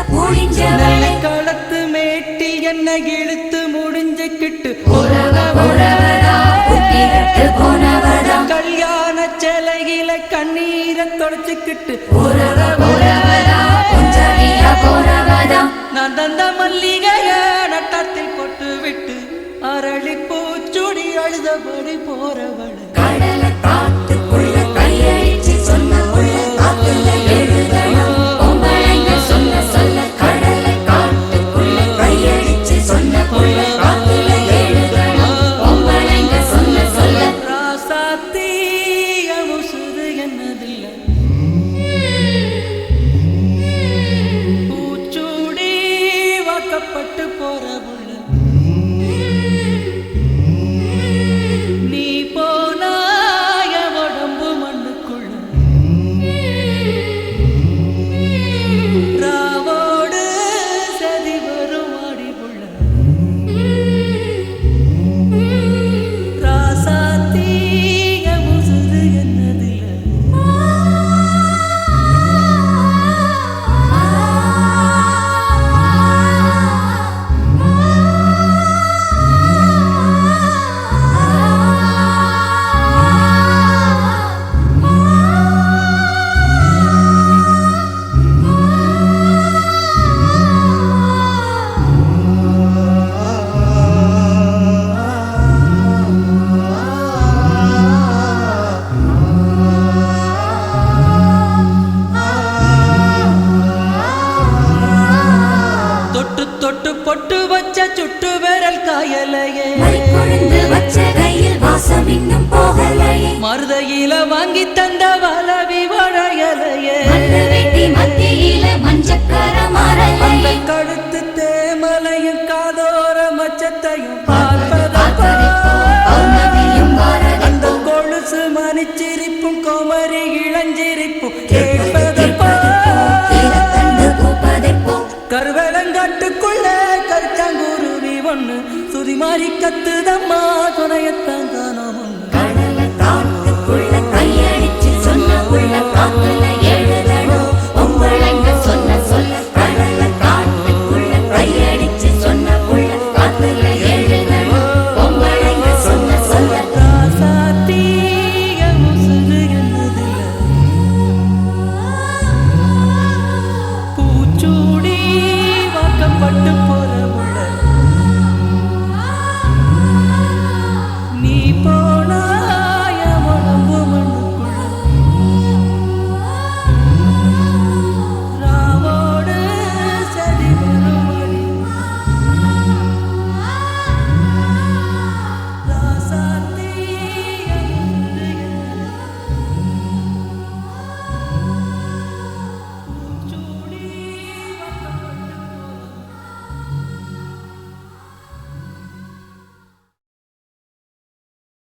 நல்ல களத்து மேட்டில் என்ன இழுத்து முடிஞ்சுக்கிட்டு கல்யாண சிலையில கண்ணீரை தொடச்சுக்கிட்டு நான் தந்த மல்லிகைய நட்டத்தில் போட்டு விட்டு அரளி பூச்சுடி அழுதபடி போறவள் பட்டு போற புள்ள நீ போனாய உடம்பு மண்ணுக்குள்ள ராவோடு சதி வரும் ஆடி புள்ள ராசாத்தீய முசுது என்னதில்ல தொட்டு பொட்டு வச்ச சுட்டு விரல் காயலையே மருதையில வாங்கி தந்த வளவி வளையலையே அந்த கழுத்து தேமலையும் காதோர மச்சத்தையும் அந்த கொலுசு மணிச்சிரிப்பும் கோமரி இளஞ்சிரிப்பும் கேட்பதப்போ கருவேலங்காட்டுக்குள்ள கருச்சாங்குருவி ஒண்ணு சுதி மாறி கத்துதம்மா துணையத்தான் காணோம்